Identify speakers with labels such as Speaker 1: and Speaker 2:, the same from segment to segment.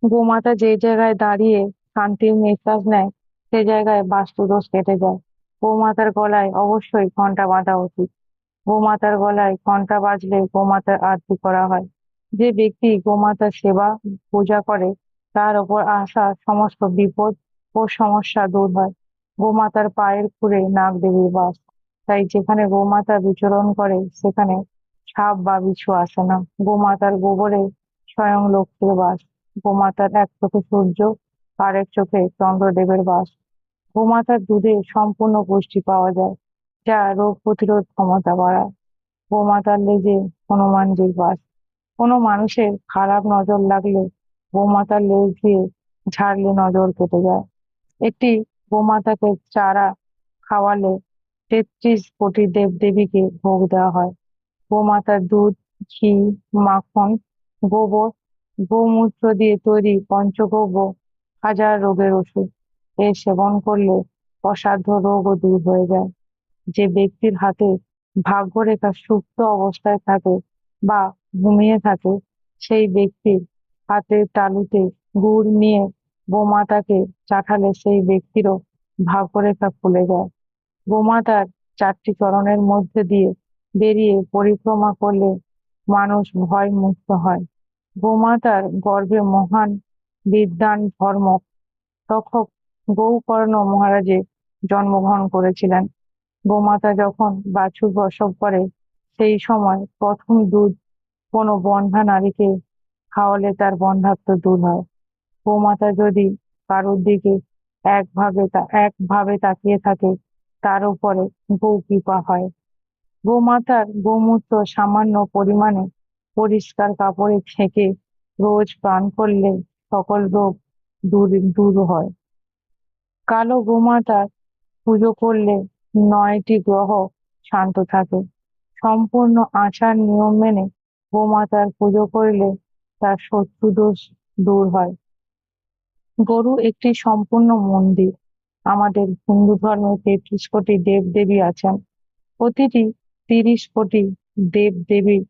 Speaker 1: গোমাতা যে জায়গায় দাঁড়িয়ে শান্তির নিঃশ্বাস নেয়, সে জায়গায় বাস্তুদোষ কেটে যায়। গোমাতার গলায় অবশ্যই ঘন্টা বাঁধা উচিত। গোমাতার গলায় ঘন্টা বাজলে গোমাতার আরতি করা হয়। যে ব্যক্তি গোমাতার সেবা পূজা করে, তার ওপর আসা সমস্ত বিপদ ও সমস্যা দূর হয়। গোমাতার পায়ের খুরে নাগ দেবীর বাস। তাই যেখানে গোমাতা বিচরণ করে সেখানে সাপ বা বিচ্ছু আসে না। গোমাতার গোবরে স্বয়ং লক্ষ্মীর বাস। গোমাতার এক চোখে সূর্য, আরেক চোখে চন্দ্রদেবের বাস। গোমাতার দুধে সম্পূর্ণ পুষ্টি পাওয়া যায়, যা রোগ প্রতিরোধ ক্ষমতা বাড়ায়। গোমাতার লেজে হনুমানজির বাস। কোনো মানুষের খারাপ নজর লাগলে গোমাতার লেজ দিয়ে ঝাড়লে নজর কেটে যায়। একটি গোমাতাকে চারা খাওয়ালে 33 কোটি দেবদেবীকে ভোগ দেওয়া হয়। গোমাতার দুধ, ঘি, মাখন, গোবর, গোমূত্র দিয়ে তৈরি পঞ্চগব্য হাজার রোগের ওষুধ। এর সেবন করলে অসাধ্য রোগও দূর হয়ে যায়। যে ব্যক্তির হাতে ভাগ্যরেখা সুপ্ত অবস্থায় থাকে বা ঘুমিয়ে থাকে, সেই ব্যক্তির হাতের তালুতে গুড় নিয়ে গোমাতাকে চাখালে সেই ব্যক্তিরও ভাগ্যরেখা খুলে যায়। গোমাতার 4টি চরণের মধ্যে দিয়ে বেরিয়ে পরিক্রমা করলে মানুষ ভয় মুক্ত হয়। গোমাতার গর্ভে মহান বিদ্বান ধর্ম তখন গৌকর্ণ মহারাজে জন্মগ্রহণ করেছিলেন। গোমাতা যখন বাছুর প্রসব করে, সেই সময় প্রথম দুধ কোনো বন্ধ্যা নারীকে খাওয়ালে তার বন্ধ্যাত্ব দূর হয়। গোমাতা যদি কারোর দিকে একভাবে তাকিয়ে থাকে, তার উপরে গৌ কৃপা হয়। গোমাতার গোমূত্র সামান্য পরিমাণে পরিষ্কার কাপড়ে ছেঁকে রোজ পান করলে সকল রোগ দূর দূর হয়। কালো গোমাতার পুজো করলে 9টি গ্রহ শান্ত থাকে। সম্পূর্ণ আচার নিয়ম মেনে গোমাতার পুজো করলে তার শত্রু দোষ দূর হয়। গরু একটি সম্পূর্ণ মন্দির। আমাদের হিন্দু ধর্মে 33 কোটি দেবদেবী আছেন। প্রতিটি 30 কোটি দেবদেবীর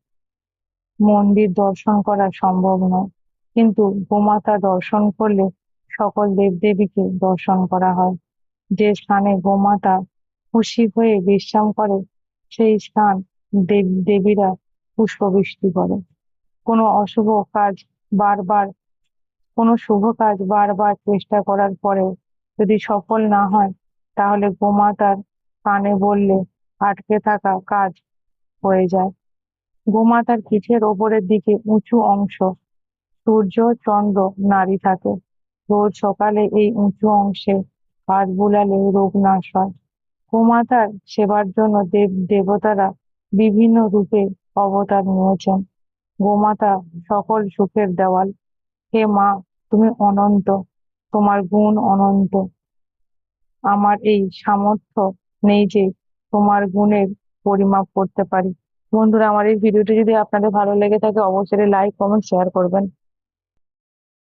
Speaker 1: মন্দির দর্শন করা সম্ভব নয়, কিন্তু গোমাতা দর্শন করলে সকল দেবদেবীকে দর্শন করা হয়। যে স্থানে গোমাতা খুশি হয়ে বিশ্রাম করে, সেই স্থান দেবদেবীরা পুষ্পবৃষ্টি করে। কোনো অশুভ কাজ বারবার কোনো শুভ কাজ বারবার চেষ্টা করার পরেও যদি সফল না হয়, তাহলে গোমাতার কানে বললে আটকে থাকা কাজ হয়ে যায়। গোমাতার পিঠের ওপরের দিকে উঁচু অংশ সূর্য, চন্দ্র, নারী থাকে। রোজ সকালে এই উঁচু অংশে হাত বুলালে রোগ নাশ হয়। গোমাতার সেবার জন্য দেব দেবতারা বিভিন্ন রূপে অবতার নিয়েছেন। গোমাতা সকল সুখের দেওয়াল। হে মা, তুমি অনন্ত, তোমার গুণ অনন্ত। আমার এই সামর্থ্য নেই যে তোমার গুণের পরিমাপ করতে পারি। বন্ধুরা, আমার এই ভিডিওটি যদি আপনাদের ভালো লেগে থাকে, অবশ্যই লাইক, কমেন্ট, শেয়ার করবেন।